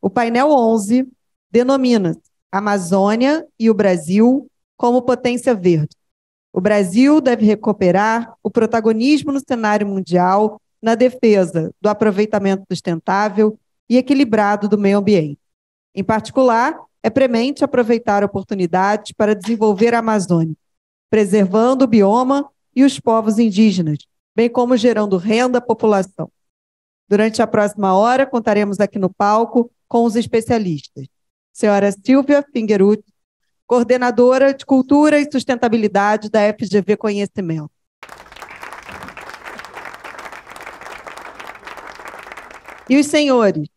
O painel 11 denomina Amazônia e o Brasil como potência verde. O Brasil deve recuperar o protagonismo no cenário mundial na defesa do aproveitamento sustentável e equilibrado do meio ambiente. Em particular, é premente aproveitar oportunidades para desenvolver a Amazônia, preservando o bioma e os povos indígenas, bem como gerando renda à população. Durante a próxima hora, contaremos aqui no palco com os especialistas. Senhora Silvia Fingeruth, coordenadora de Cultura e Sustentabilidade da FGV Conhecimento. E os senhores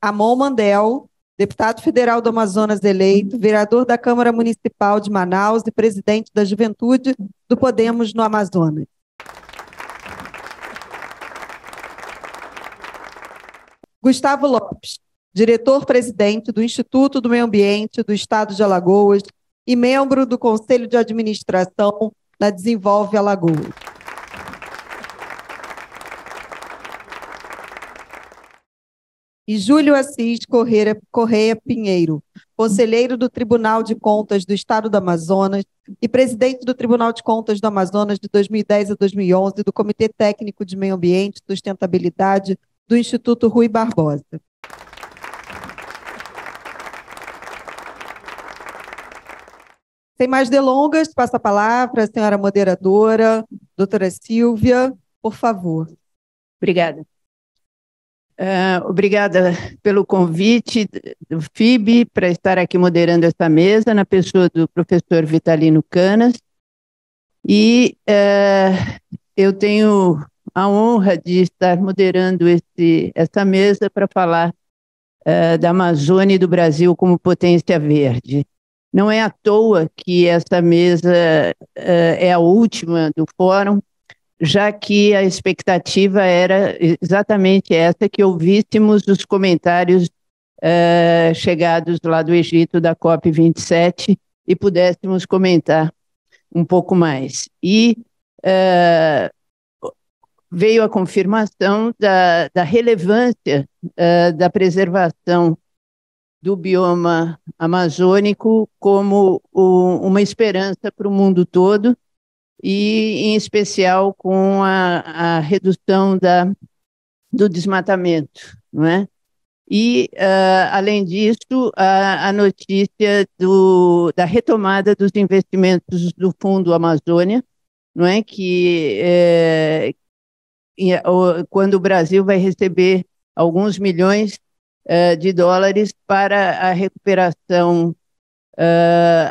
Amon Mandel, deputado federal do Amazonas eleito, vereador da Câmara Municipal de Manaus e presidente da Juventude do Podemos no Amazonas. Gustavo Lopes, diretor-presidente do Instituto do Meio Ambiente do Estado de Alagoas e membro do Conselho de Administração da Desenvolve Alagoas. E Júlio Assis Correia Pinheiro, conselheiro do Tribunal de Contas do Estado do Amazonas e presidente do Tribunal de Contas do Amazonas de 2010 a 2011 do Comitê Técnico de Meio Ambiente e Sustentabilidade do Instituto Rui Barbosa. Sem mais delongas, passo a palavra à senhora moderadora, doutora Silvia, por favor. Obrigada. Obrigada pelo convite do FIB para estar aqui moderando essa mesa, na pessoa do professor Vitalino Canas. E eu tenho a honra de estar moderando essa mesa para falar da Amazônia e do Brasil como potência verde. Não é à toa que essa mesa é a última do fórum, já que a expectativa era exatamente essa, que ouvíssemos os comentários chegados lá do Egito, da COP27, e pudéssemos comentar um pouco mais. E veio a confirmação da relevância da preservação do bioma amazônico como uma esperança para o mundo todo, e em especial com a redução do desmatamento, não é? E, além disso, a notícia da retomada dos investimentos do Fundo Amazônia, não é? Quando o Brasil vai receber alguns milhões de dólares para a recuperação,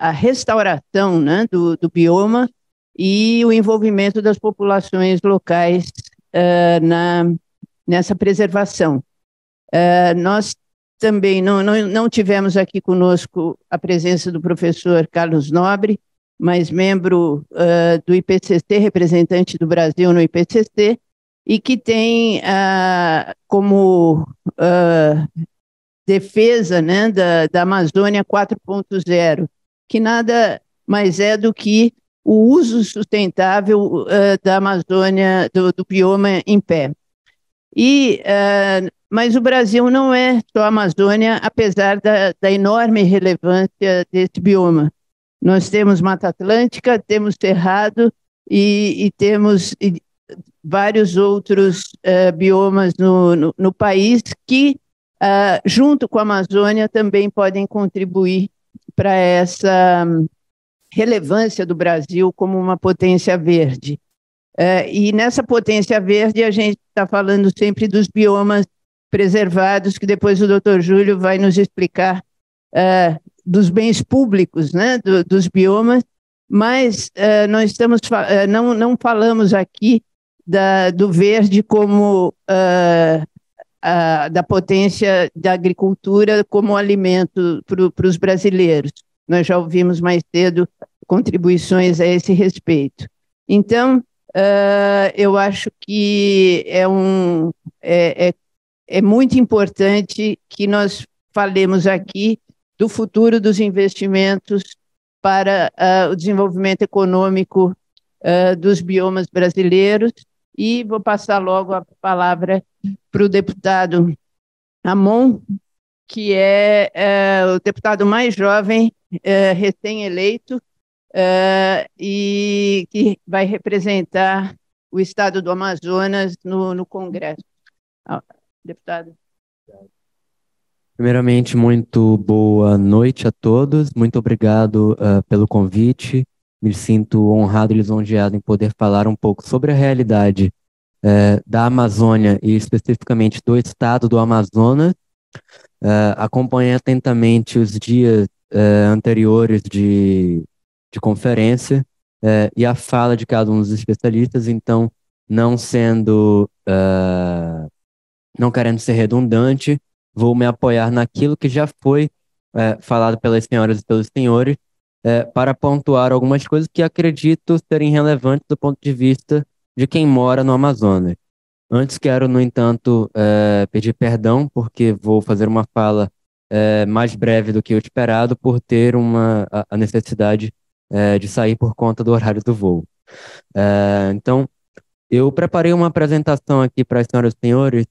a restauração, né, do bioma, e o envolvimento das populações locais nessa preservação. Nós também não tivemos aqui conosco a presença do professor Carlos Nobre, mas membro do IPCC, representante do Brasil no IPCC, e que tem como defesa, né, da Amazônia 4.0, que nada mais é do que o uso sustentável da Amazônia, do bioma em pé. Mas o Brasil não é só a Amazônia, apesar da enorme relevância desse bioma. Nós temos Mata Atlântica, temos Cerrado e temos vários outros biomas no país que, junto com a Amazônia, também podem contribuir para essa relevância do Brasil como uma potência verde. E nessa potência verde a gente está falando sempre dos biomas preservados, que depois o doutor Júlio vai nos explicar, dos bens públicos, né, dos biomas, mas nós não falamos aqui do verde como da potência da agricultura como alimento para os brasileiros. Nós já ouvimos mais cedo contribuições a esse respeito. Então, eu acho que é muito importante que nós falemos aqui do futuro dos investimentos para o desenvolvimento econômico dos biomas brasileiros, e vou passar logo a palavra para o deputado Amon, que é o deputado mais jovem, recém-eleito, e que vai representar o estado do Amazonas no Congresso. Deputado. Primeiramente, muito boa noite a todos. Muito obrigado pelo convite. Me sinto honrado e lisonjeado em poder falar um pouco sobre a realidade da Amazônia e especificamente do estado do Amazonas. Acompanhei atentamente os dias anteriores de conferência e a fala de cada um dos especialistas, então, não querendo ser redundante, vou me apoiar naquilo que já foi falado pelas senhoras e pelos senhores, para pontuar algumas coisas que acredito serem relevantes do ponto de vista de quem mora no Amazonas. Antes quero, no entanto, pedir perdão, porque vou fazer uma fala mais breve do que o esperado, por ter a necessidade de sair por conta do horário do voo. Então, eu preparei uma apresentação aqui para as senhoras e senhores,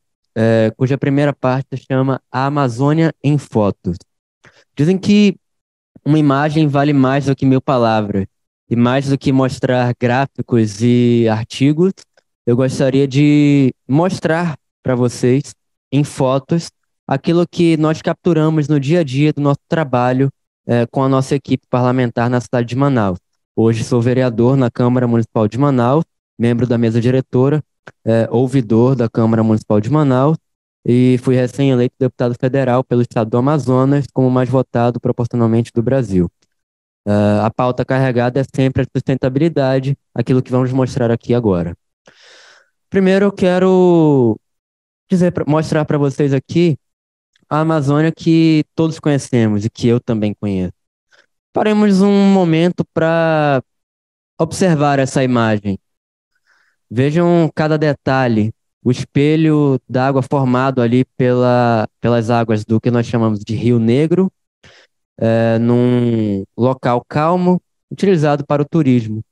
cuja primeira parte se chama A Amazônia em Fotos. Dizem que uma imagem vale mais do que 1000 palavras, e mais do que mostrar gráficos e artigos, eu gostaria de mostrar para vocês, em fotos, aquilo que nós capturamos no dia a dia do nosso trabalho com a nossa equipe parlamentar na cidade de Manaus. Hoje sou vereador na Câmara Municipal de Manaus, membro da mesa diretora, ouvidor da Câmara Municipal de Manaus, e fui recém-eleito deputado federal pelo estado do Amazonas, como o mais votado proporcionalmente do Brasil. A pauta carregada é sempre a sustentabilidade, aquilo que vamos mostrar aqui agora. Primeiro eu quero mostrar para vocês aqui a Amazônia que todos conhecemos e que eu também conheço. Paremos um momento para observar essa imagem. Vejam cada detalhe, o espelho d'água formado ali pelas águas do que nós chamamos de Rio Negro, num local calmo, utilizado para o turismo.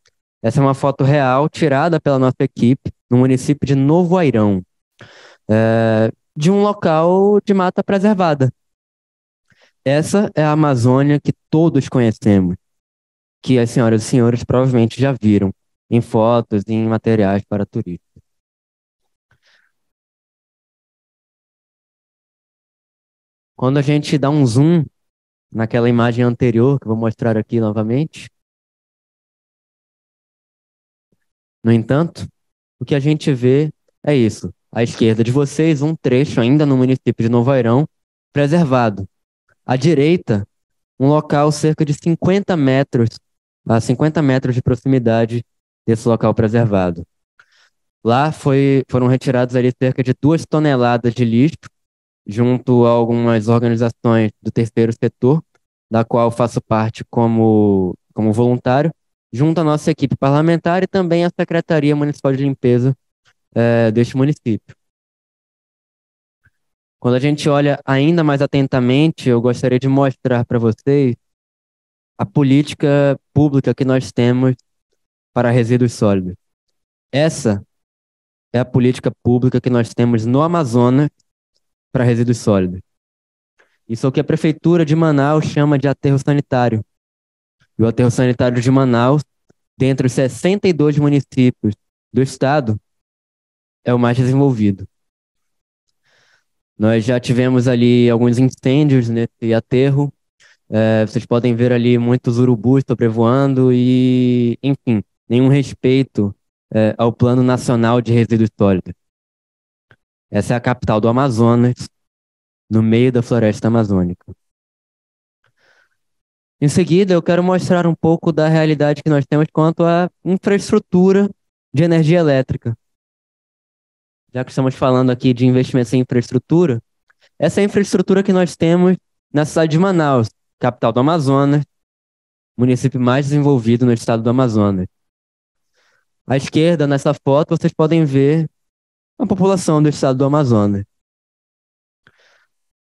Essa é uma foto real tirada pela nossa equipe no município de Novo Airão, de um local de mata preservada. Essa é a Amazônia que todos conhecemos, que as senhoras e senhores provavelmente já viram em fotos e em materiais para turistas. Quando a gente dá um zoom naquela imagem anterior, que eu vou mostrar aqui novamente, no entanto, o que a gente vê é isso. À esquerda de vocês, um trecho ainda no município de Novo Airão, preservado. À direita, um local cerca de 50 metros, a 50 metros de proximidade desse local preservado. Lá foram retirados ali cerca de 2 toneladas de lixo, junto a algumas organizações do terceiro setor, da qual faço parte como voluntário, junto à nossa equipe parlamentar e também à Secretaria Municipal de Limpeza deste município. Quando a gente olha ainda mais atentamente, eu gostaria de mostrar para vocês a política pública que nós temos para resíduos sólidos. Essa é a política pública que nós temos no Amazonas para resíduos sólidos. Isso é o que a Prefeitura de Manaus chama de aterro sanitário. E o aterro sanitário de Manaus, dentre os 62 municípios do estado, é o mais desenvolvido. Nós já tivemos ali alguns incêndios nesse aterro. Vocês podem ver ali muitos urubus sobrevoando e, enfim, nenhum respeito ao Plano Nacional de Resíduos Sólidos. Essa é a capital do Amazonas, no meio da floresta amazônica. Em seguida, eu quero mostrar um pouco da realidade que nós temos quanto à infraestrutura de energia elétrica. Já que estamos falando aqui de investimentos em infraestrutura, essa é a infraestrutura que nós temos na cidade de Manaus, capital do Amazonas, município mais desenvolvido no estado do Amazonas. À esquerda, nessa foto, vocês podem ver a população do estado do Amazonas,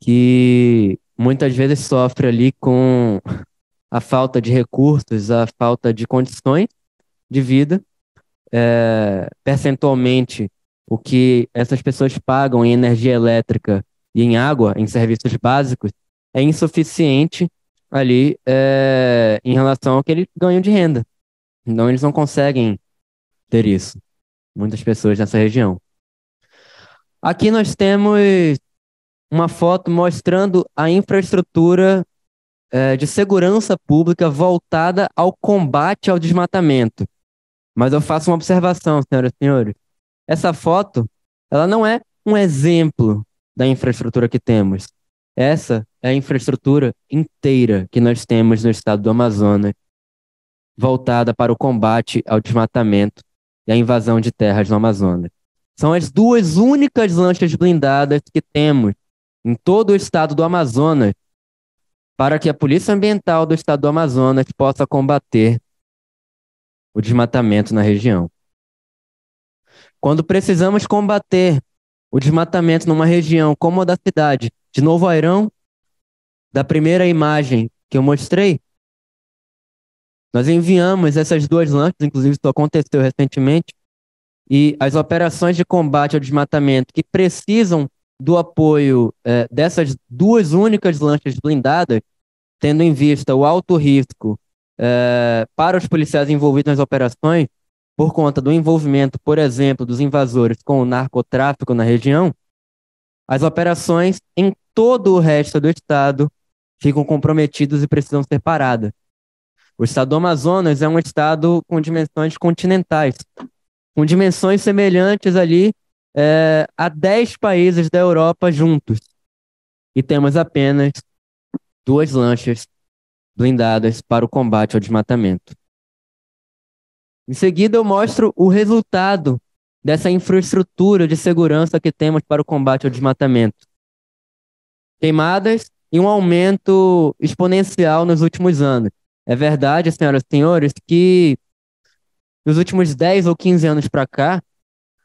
que muitas vezes sofre ali com a falta de recursos, a falta de condições de vida. Percentualmente, o que essas pessoas pagam em energia elétrica e em água, em serviços básicos, é insuficiente ali em relação ao que eles ganham de renda. Então, eles não conseguem ter isso. Muitas pessoas nessa região. Aqui nós temos uma foto mostrando a infraestrutura de segurança pública voltada ao combate ao desmatamento. Mas eu faço uma observação, senhoras e senhores. Essa foto, ela não é um exemplo da infraestrutura que temos. Essa é a infraestrutura inteira que nós temos no estado do Amazonas, voltada para o combate ao desmatamento e à invasão de terras no Amazonas. São as duas únicas lanchas blindadas que temos em todo o estado do Amazonas para que a Polícia Ambiental do estado do Amazonas possa combater o desmatamento na região. Quando precisamos combater o desmatamento numa região como a da cidade de Novo Airão, da primeira imagem que eu mostrei, nós enviamos essas duas lanchas, inclusive isso aconteceu recentemente, e as operações de combate ao desmatamento que precisam do apoio dessas duas únicas lanchas blindadas, tendo em vista o alto risco para os policiais envolvidos nas operações, por conta do envolvimento, por exemplo, dos invasores com o narcotráfico na região, as operações em todo o resto do estado ficam comprometidas e precisam ser paradas. O estado do Amazonas é um estado com dimensões continentais, com dimensões semelhantes ali a 10 países da Europa juntos. E temos apenas duas lanchas blindadas para o combate ao desmatamento. Em seguida, eu mostro o resultado dessa infraestrutura de segurança que temos para o combate ao desmatamento. Queimadas e um aumento exponencial nos últimos anos. É verdade, senhoras e senhores, que nos últimos 10 ou 15 anos para cá,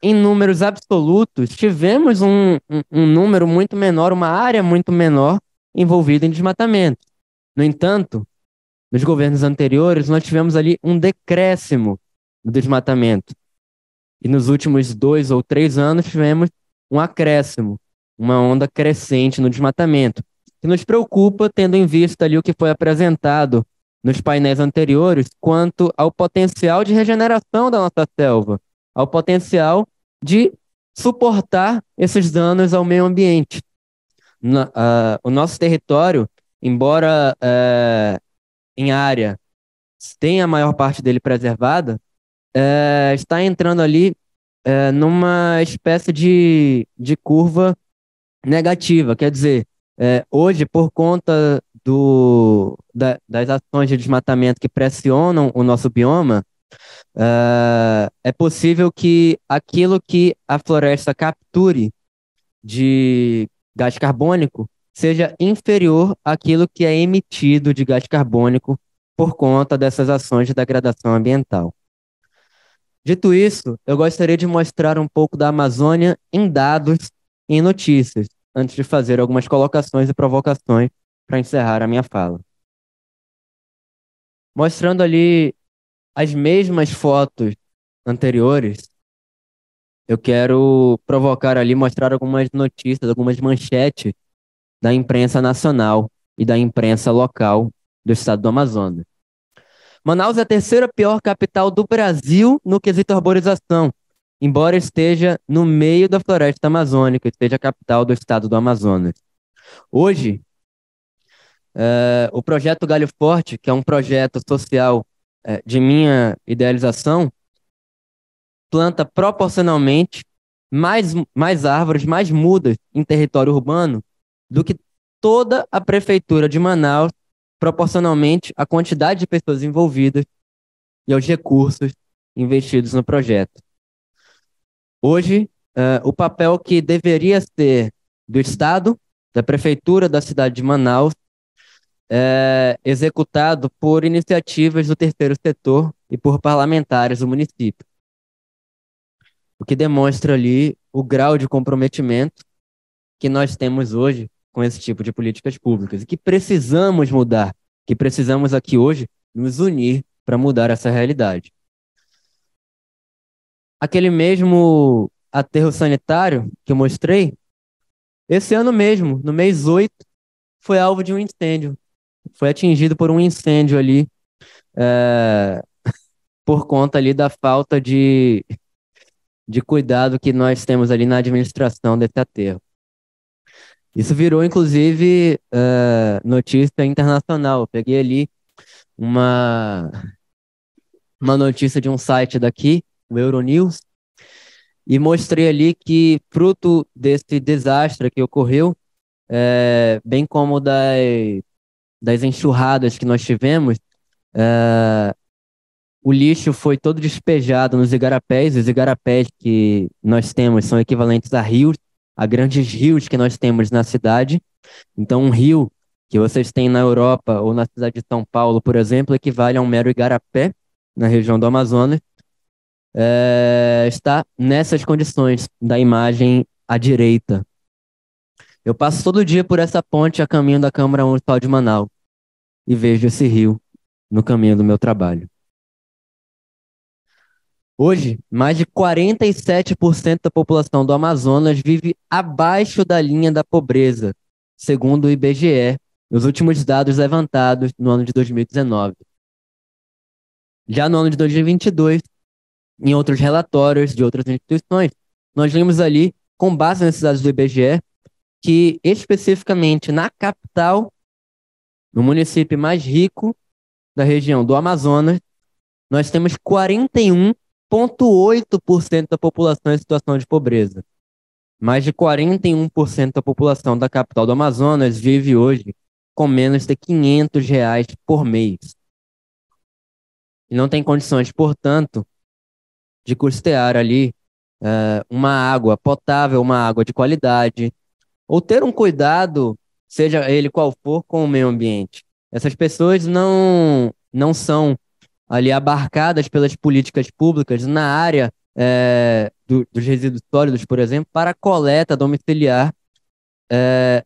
em números absolutos, tivemos um número muito menor, uma área muito menor envolvida em desmatamento. No entanto, nos governos anteriores, nós tivemos ali um decréscimo do desmatamento. E nos últimos 2 ou 3 anos, tivemos um acréscimo, uma onda crescente no desmatamento, que nos preocupa, tendo em vista ali o que foi apresentado nos painéis anteriores, quanto ao potencial de regeneração da nossa selva, ao potencial de suportar esses danos ao meio ambiente. O nosso território, embora em área tenha a maior parte dele preservada, está entrando ali numa espécie de curva negativa. Quer dizer, hoje, por conta das ações de desmatamento que pressionam o nosso bioma, é possível que aquilo que a floresta capture de gás carbônico seja inferior àquilo que é emitido de gás carbônico por conta dessas ações de degradação ambiental. Dito isso, eu gostaria de mostrar um pouco da Amazônia em dados e em notícias, antes de fazer algumas colocações e provocações para encerrar a minha fala. Mostrando ali as mesmas fotos anteriores, eu quero provocar ali, mostrar algumas notícias, algumas manchetes da imprensa nacional e da imprensa local do estado do Amazonas. Manaus é a terceira pior capital do Brasil no quesito arborização, embora esteja no meio da floresta amazônica, esteja a capital do estado do Amazonas. Hoje, o projeto Galho Forte, que é um projeto social de minha idealização, planta proporcionalmente mais árvores, mais mudas em território urbano do que toda a prefeitura de Manaus, proporcionalmente à quantidade de pessoas envolvidas e aos recursos investidos no projeto. Hoje, o papel que deveria ser do Estado, da prefeitura da cidade de Manaus, é executado por iniciativas do terceiro setor e por parlamentares do município. O que demonstra ali o grau de comprometimento que nós temos hoje com esse tipo de políticas públicas e que precisamos mudar, que precisamos aqui hoje nos unir para mudar essa realidade. Aquele mesmo aterro sanitário que eu mostrei Esse ano mesmo, no mês 8, foi alvo de um incêndio. Foi atingido por um incêndio ali, é, por conta ali da falta de cuidado que nós temos ali na administração desse aterro. Isso virou, inclusive, notícia internacional. Eu peguei ali uma, uma notícia de um site daqui, o Euronews, e mostrei ali que, fruto desse desastre que ocorreu, bem como das enxurradas que nós tivemos, o lixo foi todo despejado nos igarapés. Os igarapés que nós temos são equivalentes a rios, a grandes rios que nós temos na cidade. Então, um rio que vocês têm na Europa ou na cidade de São Paulo, por exemplo, equivale a um mero igarapé na região do Amazonas. Está nessas condições da imagem à direita. Eu passo todo dia por essa ponte a caminho da Câmara Municipal de Manaus e vejo esse rio no caminho do meu trabalho. Hoje, mais de 47% da população do Amazonas vive abaixo da linha da pobreza, segundo o IBGE, nos últimos dados levantados no ano de 2019. Já no ano de 2022, em outros relatórios de outras instituições, nós vimos ali, com base nesses dados do IBGE, que especificamente na capital, no município mais rico da região do Amazonas, nós temos 41,8% da população em situação de pobreza. Mais de 41% da população da capital do Amazonas vive hoje com menos de R$ 500 por mês. E não tem condições, portanto, de custear ali uma água potável, uma água de qualidade, ou ter um cuidado, seja ele qual for, com o meio ambiente. Essas pessoas não são ali abarcadas pelas políticas públicas na área dos resíduos sólidos, por exemplo, para a coleta domiciliar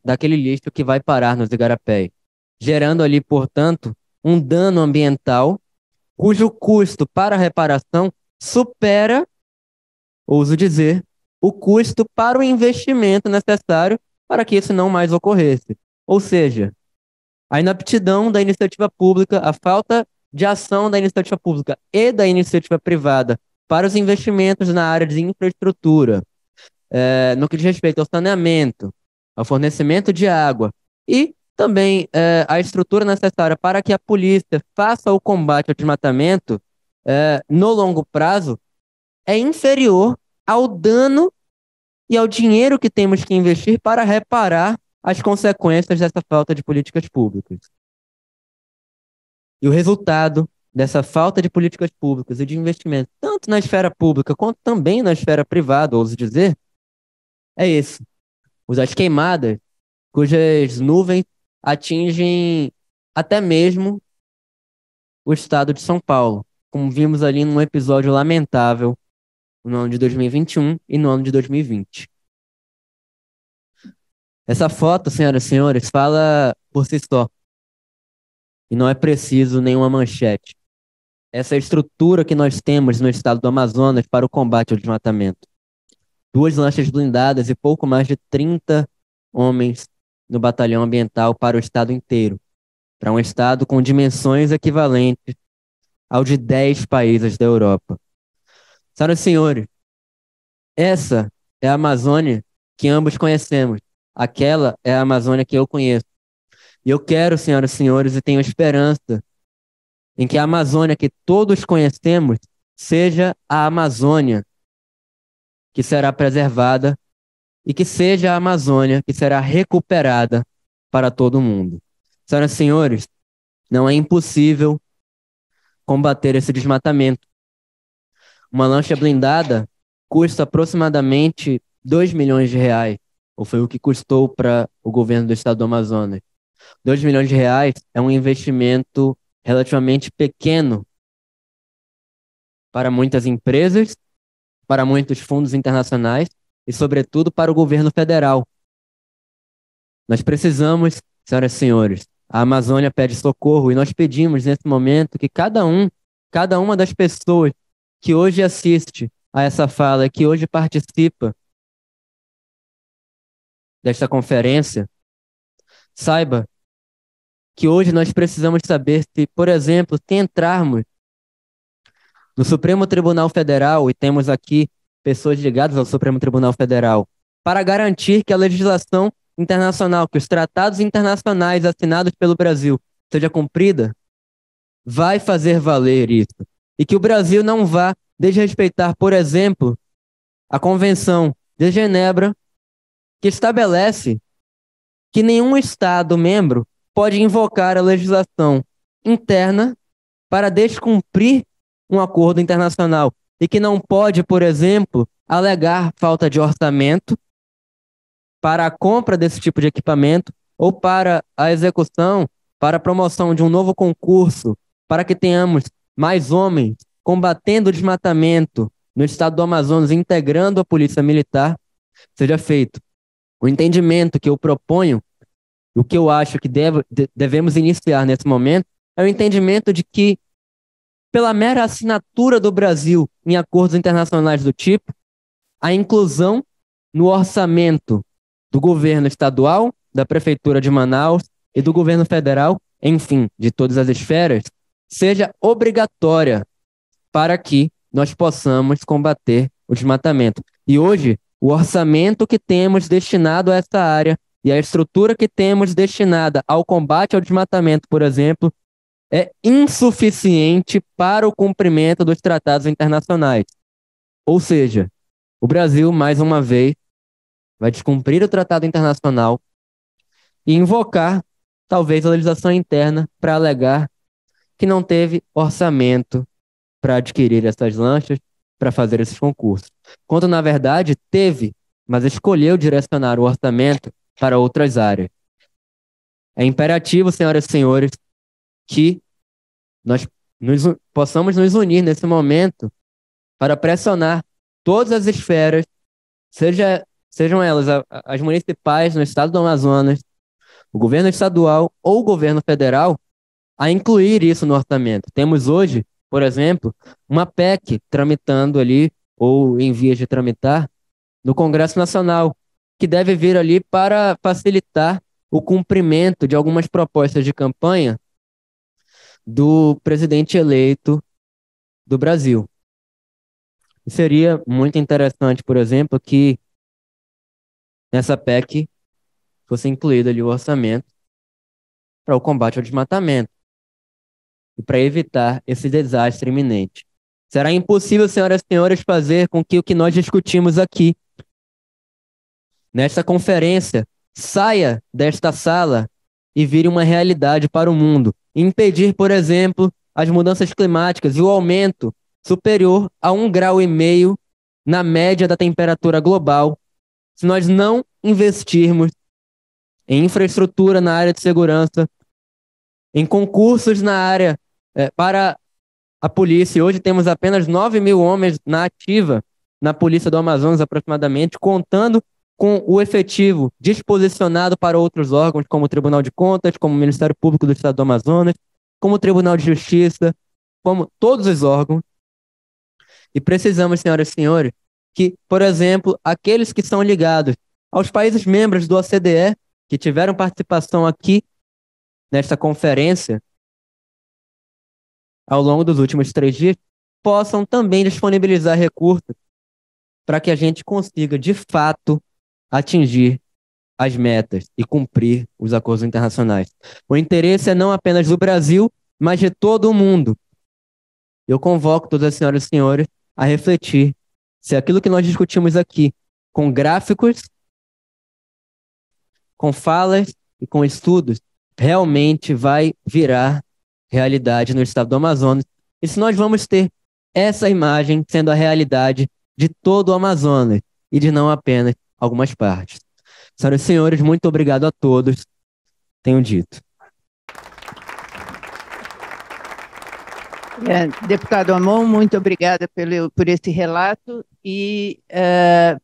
daquele lixo que vai parar nos igarapés, gerando ali, portanto, um dano ambiental cujo custo para a reparação supera, ouso dizer, o custo para o investimento necessário para que isso não mais ocorresse. Ou seja, a inaptidão da iniciativa pública, a falta de ação da iniciativa pública e da iniciativa privada para os investimentos na área de infraestrutura, no que diz respeito ao saneamento, ao fornecimento de água e também a estrutura necessária para que a polícia faça o combate ao desmatamento, no longo prazo, é inferior ao dano e ao dinheiro que temos que investir para reparar as consequências dessa falta de políticas públicas. E o resultado dessa falta de políticas públicas e de investimento, tanto na esfera pública quanto também na esfera privada, ouso dizer, é esse. As queimadas, cujas nuvens atingem até mesmo o estado de São Paulo, como vimos ali num episódio lamentável no ano de 2021 e no ano de 2020. Essa foto, senhoras e senhores, fala por si só. E não é preciso nenhuma manchete. Essa é a estrutura que nós temos no estado do Amazonas para o combate ao desmatamento. 2 lanchas blindadas e pouco mais de 30 homens no batalhão ambiental para o estado inteiro. Para um estado com dimensões equivalentes ao de 10 países da Europa. Senhoras e senhores, essa é a Amazônia que ambos conhecemos. Aquela é a Amazônia que eu conheço. E eu quero, senhoras e senhores, e tenho esperança em que a Amazônia que todos conhecemos seja a Amazônia que será preservada e que seja a Amazônia que será recuperada para todo mundo. Senhoras e senhores, não é impossível combater esse desmatamento. Uma lancha blindada custa aproximadamente R$ 2 milhões, ou foi o que custou para o governo do estado do Amazonas. R$ 2 milhões é um investimento relativamente pequeno para muitas empresas, para muitos fundos internacionais e, sobretudo, para o governo federal. Nós precisamos, senhoras e senhores, a Amazônia pede socorro e nós pedimos nesse momento que cada uma das pessoas que hoje assiste a essa fala, que hoje participa desta conferência, saiba que hoje nós precisamos saber se, por exemplo, se entrarmos no Supremo Tribunal Federal, e temos aqui pessoas ligadas ao Supremo Tribunal Federal, para garantir que a legislação internacional, que os tratados internacionais assinados pelo Brasil seja cumprida, vai fazer valer isso. E que o Brasil não vá desrespeitar, por exemplo, a Convenção de Genebra, que estabelece que nenhum Estado membro pode invocar a legislação interna para descumprir um acordo internacional e que não pode, por exemplo, alegar falta de orçamento para a compra desse tipo de equipamento ou para a execução, para a promoção de um novo concurso, para que tenhamos mais homens combatendo o desmatamento no estado do Amazonas, integrando a polícia militar, seja feito. O entendimento que eu proponho, o que eu acho que devemos iniciar nesse momento, é o entendimento de que, pela mera assinatura do Brasil em acordos internacionais do tipo, a inclusão no orçamento do governo estadual, da Prefeitura de Manaus e do governo federal, enfim, de todas as esferas, seja obrigatória para que nós possamos combater o desmatamento. E hoje, o orçamento que temos destinado a essa área e a estrutura que temos destinada ao combate ao desmatamento, por exemplo, é insuficiente para o cumprimento dos tratados internacionais. Ou seja, o Brasil, mais uma vez, vai descumprir o tratado internacional e invocar, talvez, a legislação interna para alegar que não teve orçamento para adquirir essas lanchas, para fazer esses concursos. Quando, na verdade, teve, mas escolheu direcionar o orçamento para outras áreas. É imperativo, senhoras e senhores, que nós possamos nos unir nesse momento para pressionar todas as esferas, sejam elas as municipais no estado do Amazonas, o governo estadual ou o governo federal, a incluir isso no orçamento. Temos hoje, por exemplo, uma PEC tramitando ali, ou em vias de tramitar, no Congresso Nacional, que deve vir ali para facilitar o cumprimento de algumas propostas de campanha do presidente eleito do Brasil. E seria muito interessante, por exemplo, que nessa PEC fosse incluído ali o orçamento para o combate ao desmatamento e para evitar esse desastre iminente. Será impossível, senhoras e senhores, fazer com que o que nós discutimos aqui, nesta conferência, saia desta sala e vire uma realidade para o mundo. Impedir, por exemplo, as mudanças climáticas e o aumento superior a 1,5 graus na média da temperatura global, se nós não investirmos em infraestrutura na área de segurança, em concursos na área para a polícia. Hoje temos apenas 9.000 homens na ativa na Polícia do Amazonas, aproximadamente, contando com o efetivo disposicionado para outros órgãos, como o Tribunal de Contas, como o Ministério Público do Estado do Amazonas, como o Tribunal de Justiça, como todos os órgãos. E precisamos, senhoras e senhores, que, por exemplo, aqueles que são ligados aos países membros do OCDE, que tiveram participação aqui nesta conferência ao longo dos últimos 3 dias, possam também disponibilizar recursos para que a gente consiga, de fato, atingir as metas e cumprir os acordos internacionais. O interesse é não apenas do Brasil, mas de todo o mundo. Eu convoco todas as senhoras e senhores a refletir se aquilo que nós discutimos aqui, com gráficos, com falas e com estudos, realmente vai virar realidade no estado do Amazonas, e se nós vamos ter essa imagem sendo a realidade de todo o Amazonas e de não apenas algumas partes. Senhoras e senhores, muito obrigado a todos. Tenho dito. Deputado Amon, muito obrigada por esse relato e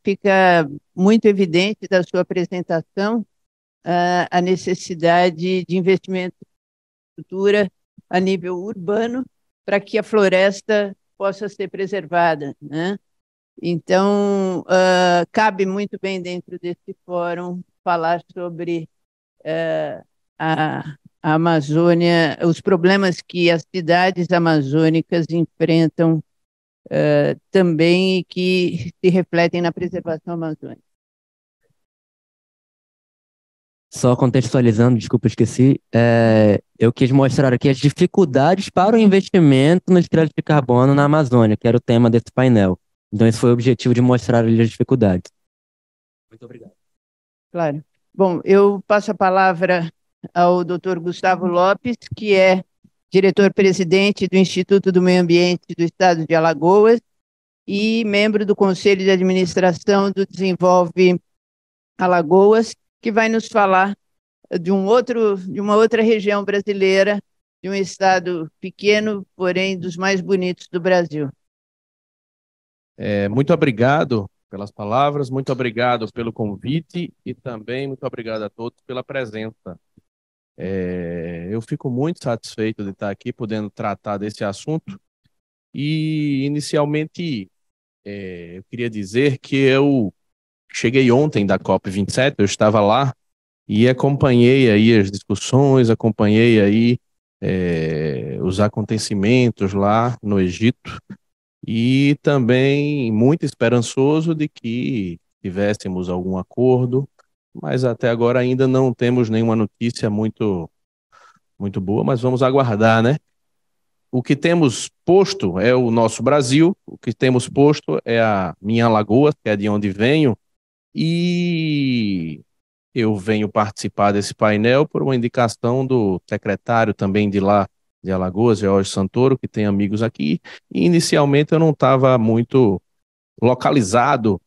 fica muito evidente da sua apresentação a necessidade de investimento em infraestrutura a nível urbano para que a floresta possa ser preservada, né? Então, cabe muito bem dentro desse fórum falar sobre a Amazônia, os problemas que as cidades amazônicas enfrentam também e que se refletem na preservação amazônica. Só contextualizando, desculpa, esqueci, eu quis mostrar aqui as dificuldades para o investimento nos créditos de carbono na Amazônia, que era o tema desse painel. Então, esse foi o objetivo de mostrar ali as dificuldades. Muito obrigado. Claro. Bom, eu passo a palavra ao Dr. Gustavo Lopes, que é diretor-presidente do Instituto do Meio Ambiente do Estado de Alagoas e membro do Conselho de Administração do Desenvolve Alagoas, que vai nos falar de uma outra região brasileira, de um estado pequeno, porém dos mais bonitos do Brasil. Muito obrigado pelas palavras, muito obrigado pelo convite e também muito obrigado a todos pela presença. Eu fico muito satisfeito de estar aqui podendo tratar desse assunto e, inicialmente, eu queria dizer que eu cheguei ontem da COP27, eu estava lá e acompanhei aí as discussões, acompanhei aí os acontecimentos lá no Egito e também muito esperançoso de que tivéssemos algum acordo, mas até agora ainda não temos nenhuma notícia muito boa, mas vamos aguardar, né? O que temos posto é o nosso Brasil, o que temos posto é a minha Alagoas, que é de onde venho, e eu venho participar desse painel por uma indicação do secretário também de lá, de Alagoas, Jorge Santoro, que tem amigos aqui, e inicialmente eu não estava muito localizado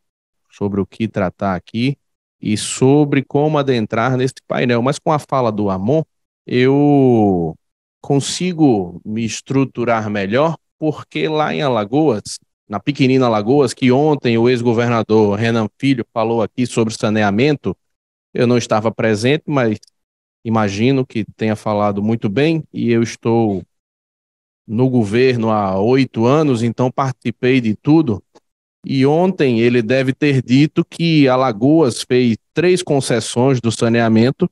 sobre o que tratar aqui e sobre como adentrar nesse painel, mas com a fala do Amon, eu consigo me estruturar melhor, porque lá em Alagoas, na pequenina Alagoas, que ontem o ex-governador Renan Filho falou aqui sobre saneamento, eu não estava presente, mas imagino que tenha falado muito bem, e eu estou no governo há 8 anos, então participei de tudo, e ontem ele deve ter dito que Alagoas fez 3 concessões do saneamento,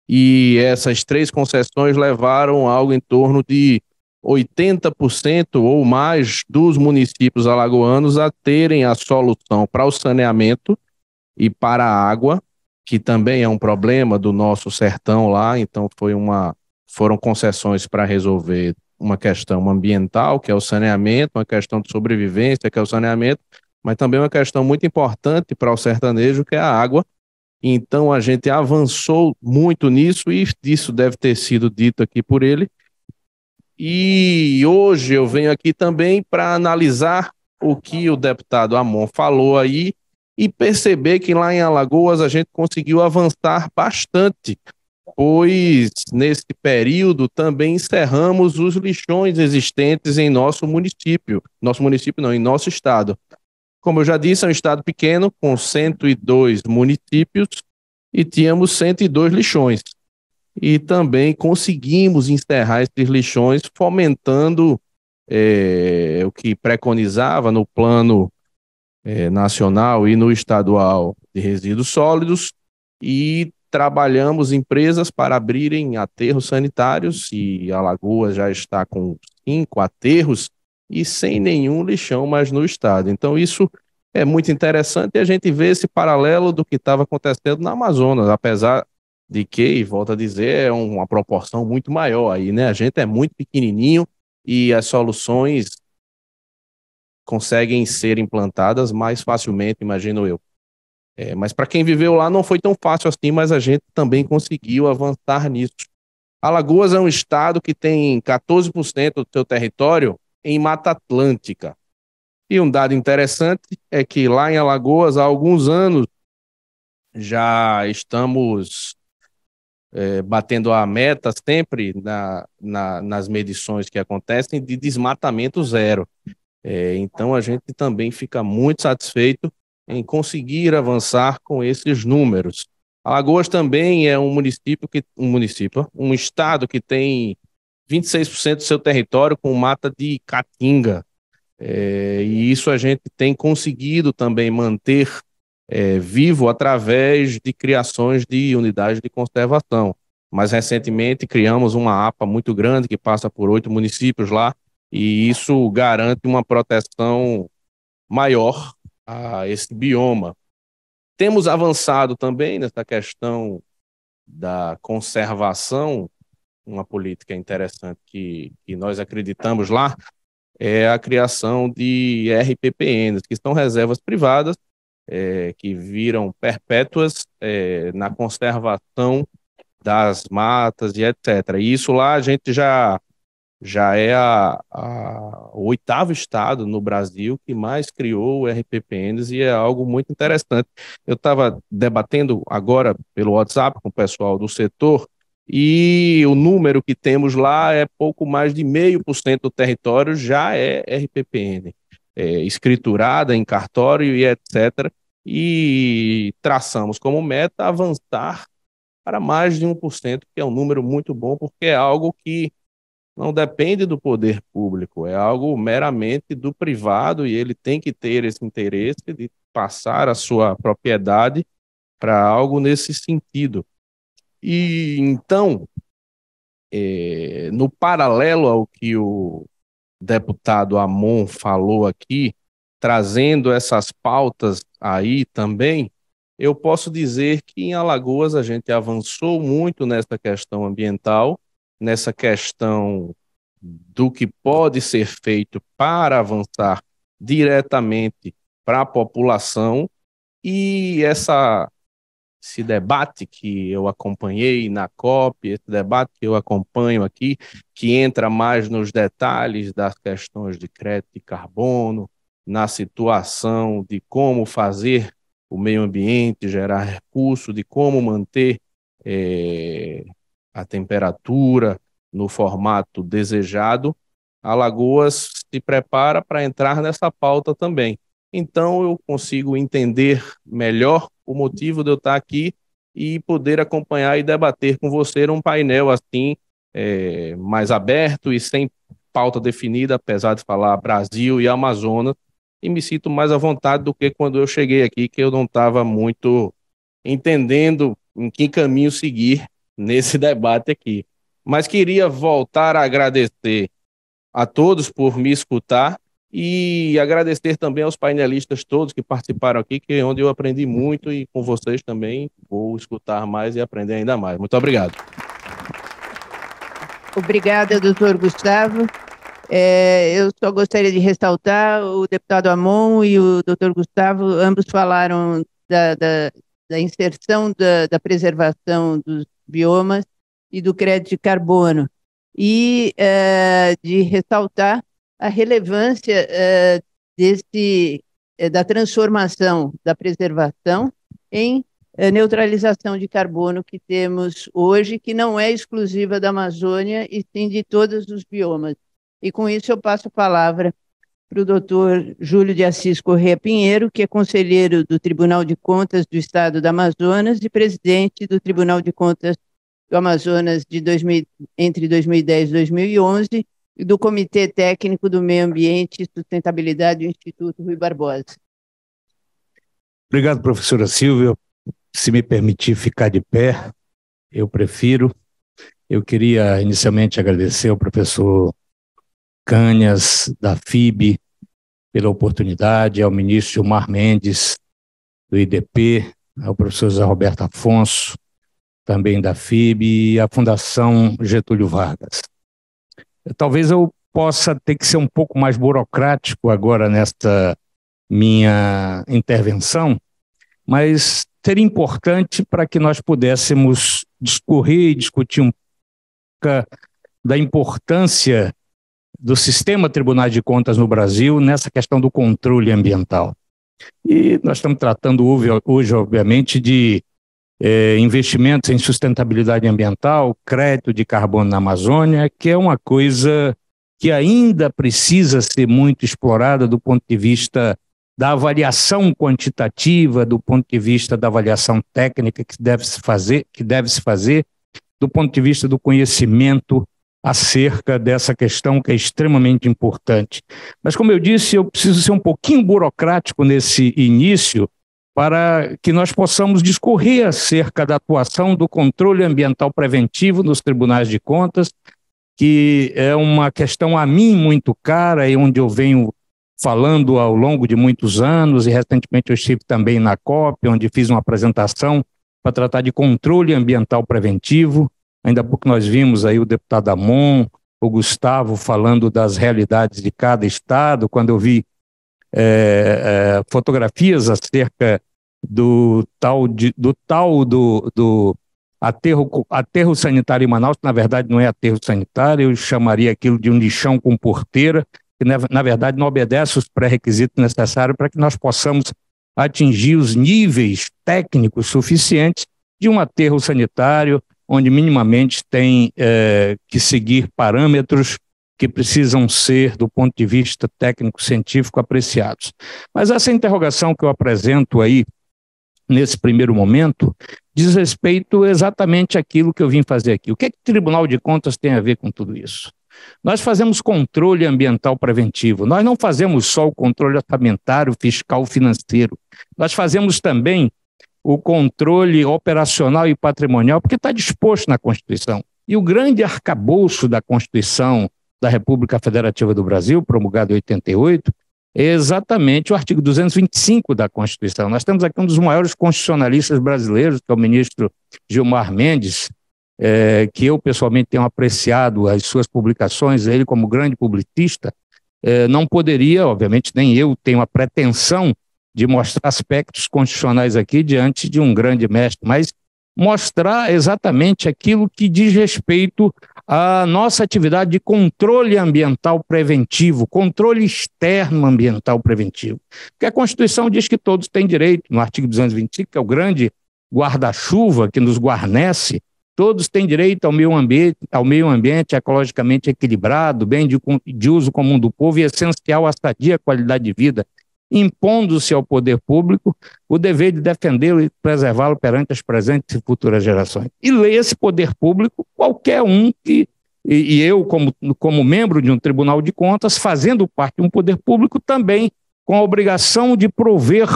e essas 3 concessões levaram algo em torno de 80% ou mais dos municípios alagoanos a terem a solução para o saneamento e para a água, que também é um problema do nosso sertão lá, então foram concessões para resolver uma questão ambiental, que é o saneamento, uma questão de sobrevivência, que é o saneamento, mas também uma questão muito importante para o sertanejo, que é a água. Então a gente avançou muito nisso e isso deve ter sido dito aqui por ele. E hoje eu venho aqui também para analisar o que o deputado Amon falou aí e perceber que lá em Alagoas a gente conseguiu avançar bastante, pois nesse período também encerramos os lixões existentes em nosso município não, em nosso estado. Como eu já disse, é um estado pequeno, com 102 municípios, e tínhamos 102 lixões. E também conseguimos encerrar esses lixões, fomentando o que preconizava no plano nacional e no estadual de resíduos sólidos, e trabalhamos empresas para abrirem aterros sanitários, e Alagoas já está com 5 aterros, e sem nenhum lixão mais no estado. Então isso é muito interessante, e a gente vê esse paralelo do que estava acontecendo na Amazonas, apesar de que, e volto a dizer, é uma proporção muito maior aí, né? A gente é muito pequenininho e as soluções conseguem ser implantadas mais facilmente, imagino eu. Mas para quem viveu lá não foi tão fácil assim, mas a gente também conseguiu avançar nisso. Alagoas é um estado que tem 14% do seu território em Mata Atlântica. E um dado interessante é que lá em Alagoas, há alguns anos, já estamos batendo a meta sempre nas medições que acontecem de desmatamento zero. Então a gente também fica muito satisfeito em conseguir avançar com esses números. Alagoas também é um estado que tem 26% do seu território com mata de caatinga. E isso a gente tem conseguido também manter vivo através de criações de unidades de conservação. Mais recentemente, criamos uma APA muito grande, que passa por 8 municípios lá, e isso garante uma proteção maior a esse bioma. Temos avançado também nessa questão da conservação. Uma política interessante que nós acreditamos lá é a criação de RPPNs, que são reservas privadas, que viram perpétuas na conservação das matas e etc. E isso lá a gente já é o 8º estado no Brasil que mais criou RPPNs, e é algo muito interessante. Eu estava debatendo agora pelo WhatsApp com o pessoal do setor, e o número que temos lá é pouco mais de 0,5% do território já é RPPN, escriturada em cartório e etc. E traçamos como meta avançar para mais de 1%, que é um número muito bom, porque é algo que não depende do poder público, é algo meramente do privado, e ele tem que ter esse interesse de passar a sua propriedade para algo nesse sentido. E então, no paralelo ao que o deputado Amon falou aqui, trazendo essas pautas aí também, eu posso dizer que em Alagoas a gente avançou muito nessa questão ambiental, nessa questão do que pode ser feito para avançar diretamente para a população, e esse debate que eu acompanhei na COP, esse debate que eu acompanho aqui, que entra mais nos detalhes das questões de crédito de carbono, na situação de como fazer o meio ambiente gerar recurso, de como manter a temperatura no formato desejado, Alagoas se prepara para entrar nessa pauta também. Então eu consigo entender melhor o motivo de eu estar aqui e poder acompanhar e debater com você num painel assim, mais aberto e sem pauta definida, apesar de falar Brasil e Amazonas, e me sinto mais à vontade do que quando eu cheguei aqui, que eu não estava muito entendendo em que caminho seguir nesse debate aqui. Mas queria voltar a agradecer a todos por me escutar e agradecer também aos painelistas todos que participaram aqui, que é onde eu aprendi muito, e com vocês também vou escutar mais e aprender ainda mais. Muito obrigado. Obrigada, doutor Gustavo. Eu só gostaria de ressaltar, o deputado Amon e o doutor Gustavo, ambos falaram da inserção da preservação dos biomas e do crédito de carbono, e de ressaltar a relevância da transformação da preservação em neutralização de carbono que temos hoje, que não é exclusiva da Amazônia, e sim de todos os biomas. E com isso eu passo a palavra para o doutor Júlio de Assis Corrêa Pinheiro, que é conselheiro do Tribunal de Contas do Estado do Amazonas e presidente do Tribunal de Contas do Amazonas entre 2010 e 2011, e do Comitê Técnico do Meio Ambiente e Sustentabilidade do Instituto Rui Barbosa. Obrigado, professora Silvia. Se me permitir ficar de pé, eu prefiro. Eu queria inicialmente agradecer ao professor Canhas, da FIB, pela oportunidade, ao ministro Gilmar Mendes, do IDP, ao professor Zé Roberto Afonso, também da FIB, e à Fundação Getúlio Vargas. Talvez eu possa ter que ser um pouco mais burocrático agora nesta minha intervenção, mas seria importante para que nós pudéssemos discorrer e discutir um pouco da importância do sistema Tribunal de Contas no Brasil nessa questão do controle ambiental. E nós estamos tratando hoje, obviamente, de investimentos em sustentabilidade ambiental, crédito de carbono na Amazônia, que é uma coisa que ainda precisa ser muito explorada do ponto de vista da avaliação quantitativa, do ponto de vista da avaliação técnica que deve se fazer, do ponto de vista do conhecimento acerca dessa questão que é extremamente importante. Mas, como eu disse, eu preciso ser um pouquinho burocrático nesse início, para que nós possamos discorrer acerca da atuação do controle ambiental preventivo nos tribunais de contas, que é uma questão a mim muito cara e onde eu venho falando ao longo de muitos anos, e recentemente eu estive também na COP, onde fiz uma apresentação para tratar de controle ambiental preventivo. Ainda há pouco nós vimos aí o deputado Amon, o Gustavo falando das realidades de cada estado, quando eu vi fotografias acerca do aterro sanitário em Manaus, que na verdade não é aterro sanitário, eu chamaria aquilo de um lixão com porteira, que na verdade não obedece os pré-requisitos necessários para que nós possamos atingir os níveis técnicos suficientes de um aterro sanitário, onde minimamente tem que seguir parâmetros que precisam ser, do ponto de vista técnico-científico, apreciados. Mas essa interrogação que eu apresento aí, nesse primeiro momento, diz respeito exatamente àquilo que eu vim fazer aqui. O que é que o Tribunal de Contas tem a ver com tudo isso? Nós fazemos controle ambiental preventivo, nós não fazemos só o controle orçamentário, fiscal, financeiro, nós fazemos também o controle operacional e patrimonial, porque está disposto na Constituição. E o grande arcabouço da Constituição da República Federativa do Brasil, promulgado em 88, é exatamente o artigo 225 da Constituição. Nós temos aqui um dos maiores constitucionalistas brasileiros, que é o ministro Gilmar Mendes, que eu pessoalmente tenho apreciado as suas publicações, ele como grande publicista, não poderia, obviamente nem eu tenho a pretensão de mostrar aspectos constitucionais aqui diante de um grande mestre, mas mostrar exatamente aquilo que diz respeito à nossa atividade de controle ambiental preventivo, controle externo ambiental preventivo. Porque a Constituição diz que todos têm direito, no artigo 225, que é o grande guarda-chuva que nos guarnece, todos têm direito ao meio ambiente ecologicamente equilibrado, bem de uso comum do povo e essencial à sadia qualidade de vida, impondo-se ao poder público o dever de defendê-lo e preservá-lo perante as presentes e futuras gerações. E lê esse poder público qualquer um e eu, como membro de um tribunal de contas, fazendo parte de um poder público, também com a obrigação de prover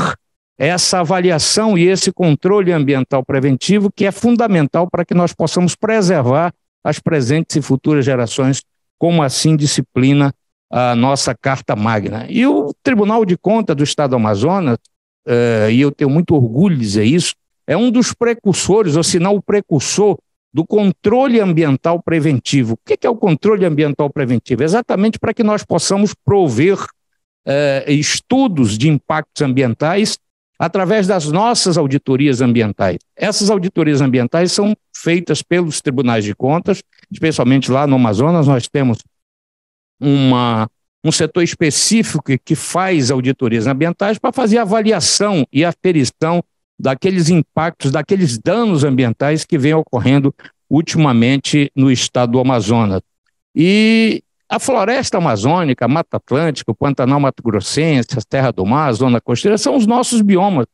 essa avaliação e esse controle ambiental preventivo, que é fundamental para que nós possamos preservar as presentes e futuras gerações, como assim disciplina a nossa Carta Magna. E o Tribunal de Contas do Estado do Amazonas, e eu tenho muito orgulho de dizer isso, é um dos precursores, ou se não o precursor, do controle ambiental preventivo. O que é o controle ambiental preventivo? Exatamente para que nós possamos prover estudos de impactos ambientais através das nossas auditorias ambientais. Essas auditorias ambientais são feitas pelos tribunais de contas, especialmente lá no Amazonas nós temos um setor específico que faz auditorias ambientais para fazer a avaliação e aferição daqueles impactos, daqueles danos ambientais que vêm ocorrendo ultimamente no estado do Amazonas. E a floresta amazônica, a Mata Atlântica, o Pantanal Mato Grossense, a Terra do Mar, a Zona Costeira, são os nossos biomas.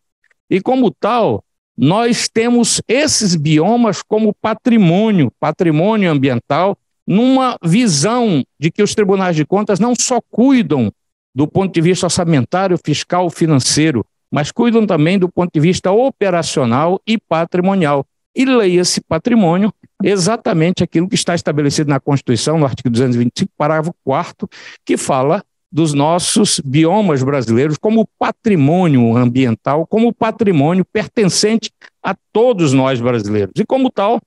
E como tal, nós temos esses biomas como patrimônio ambiental, numa visão de que os tribunais de contas não só cuidam do ponto de vista orçamentário, fiscal, financeiro, mas cuidam também do ponto de vista operacional e patrimonial. E leia-se patrimônio exatamente aquilo que está estabelecido na Constituição, no artigo 225, parágrafo 4º, que fala dos nossos biomas brasileiros como patrimônio ambiental, como patrimônio pertencente a todos nós brasileiros. E como tal,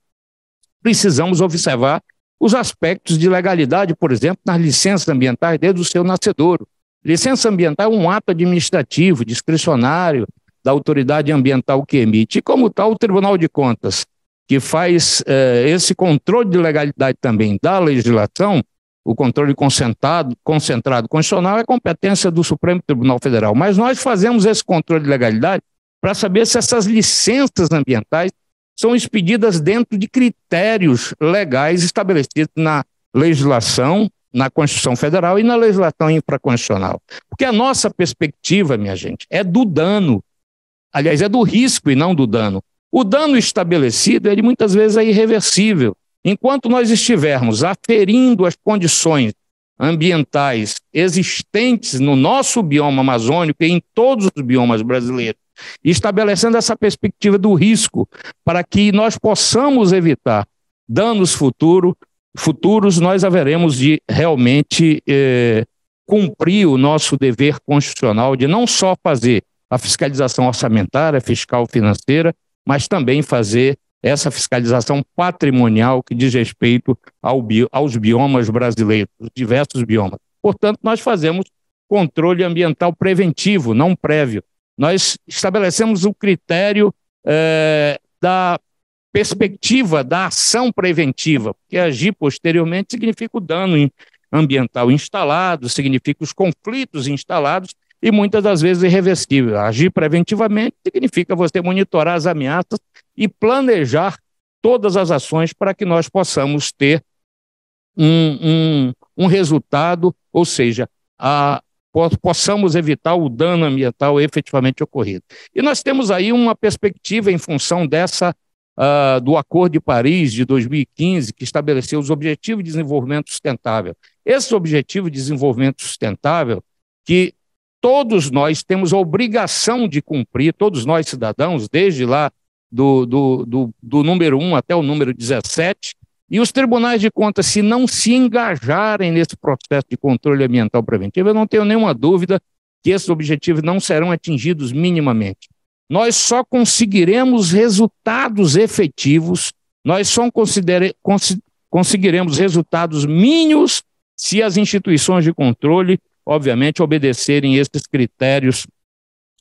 precisamos observar os aspectos de legalidade, por exemplo, nas licenças ambientais desde o seu nascedouro. Licença ambiental é um ato administrativo, discricionário, da autoridade ambiental que emite. E como tal, o Tribunal de Contas, que faz esse controle de legalidade também da legislação, o controle concentrado constitucional é competência do Supremo Tribunal Federal. Mas nós fazemos esse controle de legalidade para saber se essas licenças ambientais são expedidas dentro de critérios legais estabelecidos na legislação, na Constituição Federal e na legislação infraconstitucional. Porque a nossa perspectiva, minha gente, é do dano. Aliás, é do risco e não do dano. O dano estabelecido, ele muitas vezes é irreversível. Enquanto nós estivermos aferindo as condições ambientais existentes no nosso bioma amazônico e em todos os biomas brasileiros, e estabelecendo essa perspectiva do risco para que nós possamos evitar danos futuros, nós haveremos de realmente cumprir o nosso dever constitucional de não só fazer a fiscalização orçamentária, fiscal, financeira, mas também fazer essa fiscalização patrimonial que diz respeito aos biomas brasileiros, os diversos biomas. Portanto, nós fazemos controle ambiental preventivo, não prévio. Nós estabelecemos o critério da perspectiva da ação preventiva, porque agir posteriormente significa o dano ambiental instalado, significa os conflitos instalados e muitas das vezes irreversível. Agir preventivamente significa você monitorar as ameaças e planejar todas as ações para que nós possamos ter um resultado, ou seja, possamos evitar o dano ambiental efetivamente ocorrido. E nós temos aí uma perspectiva em função do Acordo de Paris de 2015, que estabeleceu os Objetivos de Desenvolvimento Sustentável. Esse Objetivo de Desenvolvimento Sustentável, que todos nós temos a obrigação de cumprir, todos nós cidadãos, desde lá do número 1 até o número 17, e os tribunais de contas, se não se engajarem nesse processo de controle ambiental preventivo, eu não tenho nenhuma dúvida que esses objetivos não serão atingidos minimamente. Nós só conseguiremos resultados efetivos, nós só conseguiremos resultados mínimos se as instituições de controle, obviamente, obedecerem esses critérios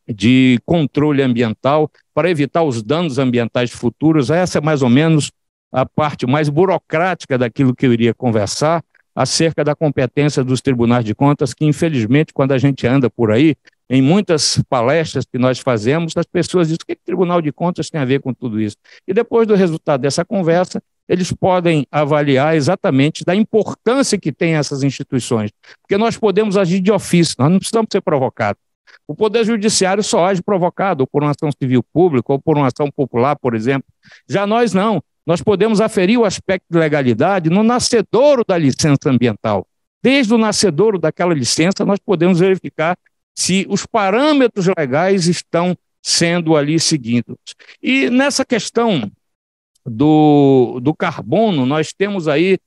de controle ambiental para evitar os danos ambientais futuros. Essa é mais ou menos a parte mais burocrática daquilo que eu iria conversar acerca da competência dos tribunais de contas, que infelizmente, quando a gente anda por aí, em muitas palestras que nós fazemos, as pessoas dizem: o que o Tribunal de Contas tem a ver com tudo isso? E depois do resultado dessa conversa, eles podem avaliar exatamente da importância que tem essas instituições, porque nós podemos agir de ofício, nós não precisamos ser provocados. O Poder Judiciário só age provocado, ou por uma ação civil pública, ou por uma ação popular, por exemplo. Já nós não. Nós podemos aferir o aspecto de legalidade no nascedouro da licença ambiental. Desde o nascedouro daquela licença, nós podemos verificar se os parâmetros legais estão sendo ali seguidos. E nessa questão do carbono, nós temos aí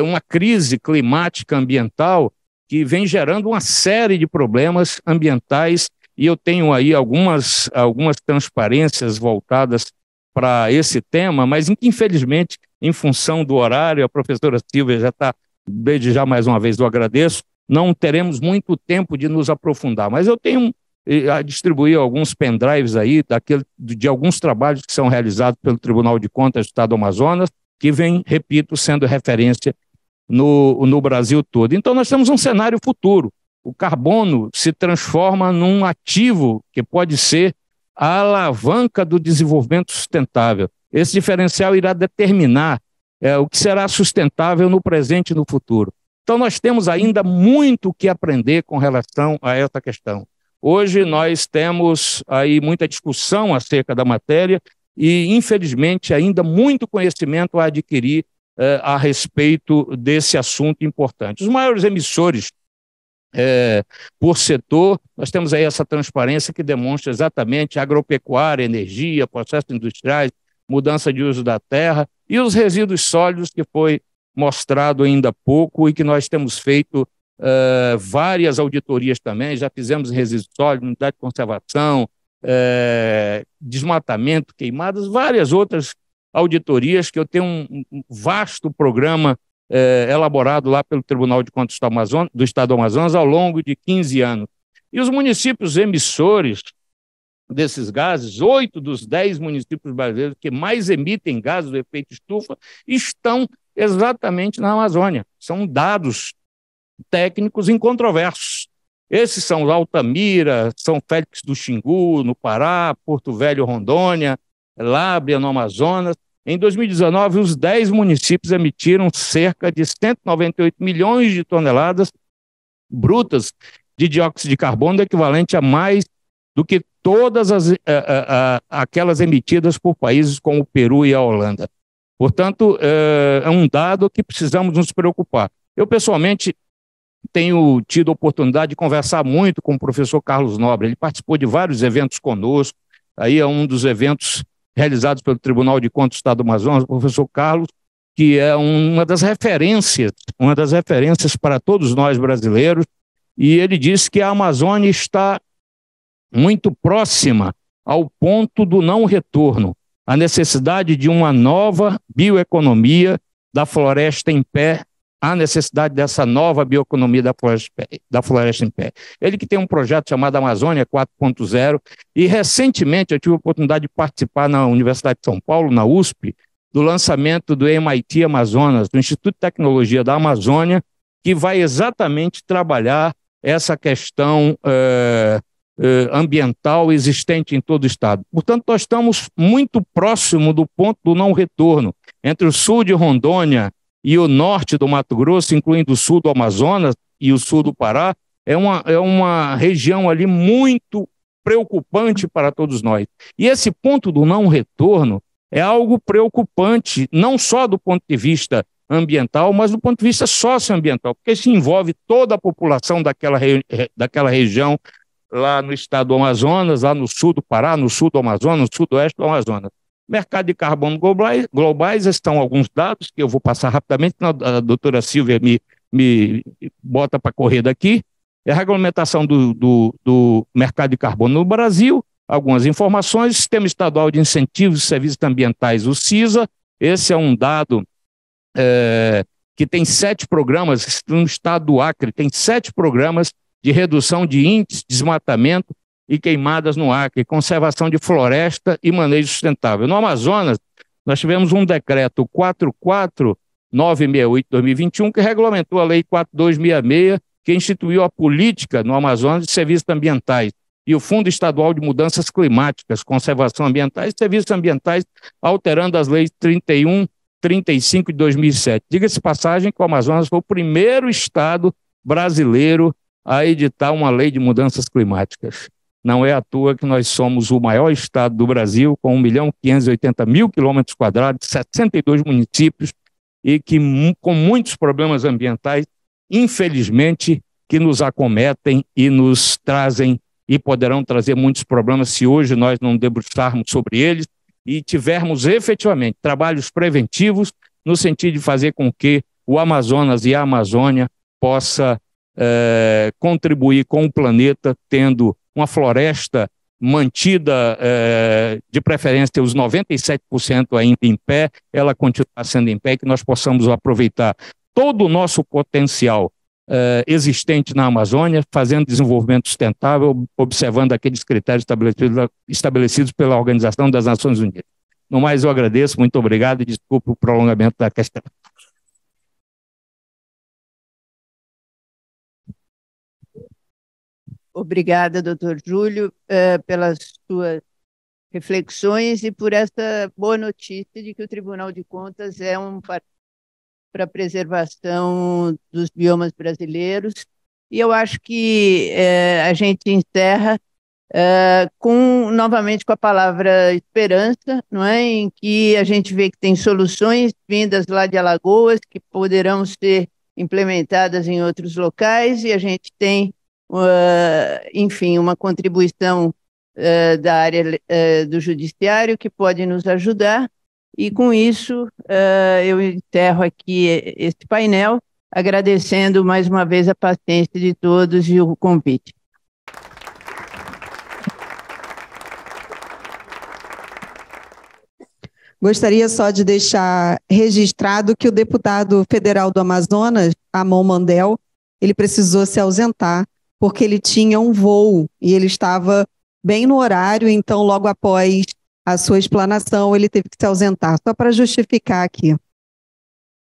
uma crise climática ambiental que vem gerando uma série de problemas ambientais, e eu tenho aí algumas transparências voltadas para esse tema, mas infelizmente, em função do horário, a professora Silvia já está, desde já mais uma vez eu agradeço, não teremos muito tempo de nos aprofundar, mas eu tenho a distribuir alguns pendrives aí de alguns trabalhos que são realizados pelo Tribunal de Contas do Estado do Amazonas, que vem, repito, sendo referência no Brasil todo. Então nós temos um cenário futuro. O carbono se transforma num ativo que pode ser a alavanca do desenvolvimento sustentável. Esse diferencial irá determinar o que será sustentável no presente e no futuro. Então nós temos ainda muito que aprender com relação a essa questão. Hoje nós temos aí muita discussão acerca da matéria e, infelizmente, ainda muito conhecimento a adquirir a respeito desse assunto importante. Os maiores emissores por setor, nós temos aí essa transparência que demonstra exatamente agropecuária, energia, processos industriais, mudança de uso da terra e os resíduos sólidos, que foi mostrado ainda há pouco e que nós temos feito várias auditorias também, já fizemos resíduos sólidos, unidade de conservação, desmatamento, queimadas, várias outras auditorias, que eu tenho um vasto programa elaborado lá pelo Tribunal de Contas do Estado do Amazonas ao longo de 15 anos. E os municípios emissores desses gases, 8 dos 10 municípios brasileiros que mais emitem gases do efeito estufa, estão exatamente na Amazônia. São dados técnicos incontroversos. Esses são Altamira, São Félix do Xingu, no Pará, Porto Velho, Rondônia, Lábrea, no Amazonas. Em 2019, os 10 municípios emitiram cerca de 198 milhões de toneladas brutas de dióxido de carbono, equivalente a mais do que todas aquelas emitidas por países como o Peru e a Holanda. Portanto, é um dado que precisamos nos preocupar. Eu, pessoalmente, tenho tido a oportunidade de conversar muito com o professor Carlos Nobre. Ele participou de vários eventos conosco. Aí é um dos eventos realizados pelo Tribunal de Contas do Estado do Amazonas, o professor Carlos, que é uma das referências para todos nós brasileiros, e ele disse que a Amazônia está muito próxima ao ponto do não retorno, a necessidade de uma nova bioeconomia da floresta em pé, a necessidade dessa nova bioeconomia da floresta em pé. Ele que tem um projeto chamado Amazônia 4.0, e recentemente eu tive a oportunidade de participar na Universidade de São Paulo, na USP, do lançamento do MIT Amazonas, do Instituto de Tecnologia da Amazônia, que vai exatamente trabalhar essa questão ambiental existente em todo o estado. Portanto, nós estamos muito próximo do ponto do não retorno, entre o sul de Rondônia e o norte do Mato Grosso, incluindo o sul do Amazonas e o sul do Pará. É uma região ali muito preocupante para todos nós. E esse ponto do não retorno é algo preocupante, não só do ponto de vista ambiental, mas do ponto de vista socioambiental, porque isso envolve toda a população daquela região, lá no estado do Amazonas, lá no sul do Pará, no sul do Amazonas, no sudoeste do Amazonas. Mercado de carbono globais, estão alguns dados que eu vou passar rapidamente, a doutora Silvia me bota para correr daqui. É a regulamentação do mercado de carbono no Brasil, algumas informações, Sistema Estadual de Incentivos e Serviços Ambientais, o SISA. Esse é um dado que tem 7 programas, no estado do Acre, tem 7 programas de redução de índice de desmatamento e queimadas no Acre, conservação de floresta e manejo sustentável. No Amazonas, nós tivemos um decreto 44968-2021, que regulamentou a Lei 4266, que instituiu a política no Amazonas de serviços ambientais, e o Fundo Estadual de Mudanças Climáticas, Conservação Ambiental e Serviços Ambientais, alterando as leis 31, 35 de 2007. Diga-se de passagem que o Amazonas foi o primeiro estado brasileiro a editar uma lei de mudanças climáticas. Não é à toa que nós somos o maior estado do Brasil, com 1.580.000 quilômetros quadrados, 62 municípios, e que com muitos problemas ambientais, infelizmente, que nos acometem e nos trazem, e poderão trazer muitos problemas se hoje nós não debruçarmos sobre eles e tivermos efetivamente trabalhos preventivos no sentido de fazer com que o Amazonas e a Amazônia possa contribuir com o planeta, tendo uma floresta mantida, de preferência os 97% ainda em pé, ela continuar sendo em pé, e que nós possamos aproveitar todo o nosso potencial existente na Amazônia, fazendo desenvolvimento sustentável, observando aqueles critérios estabelecidos pela Organização das Nações Unidas. No mais, eu agradeço, muito obrigado e desculpe o prolongamento da questão. Obrigada, doutor Júlio, pelas suas reflexões e por essa boa notícia de que o Tribunal de Contas é um para a preservação dos biomas brasileiros. E eu acho que a gente encerra novamente com a palavra esperança, não é? Em que a gente vê que tem soluções vindas lá de Alagoas que poderão ser implementadas em outros locais, e a gente tem enfim, uma contribuição da área do judiciário que pode nos ajudar, e com isso eu encerro aqui esse painel, agradecendo mais uma vez a paciência de todos e o convite. Gostaria só de deixar registrado que o deputado federal do Amazonas, Amon Mandel, ele precisou se ausentar, porque ele tinha um voo e ele estava bem no horário, então logo após a sua explanação ele teve que se ausentar, só para justificar aqui.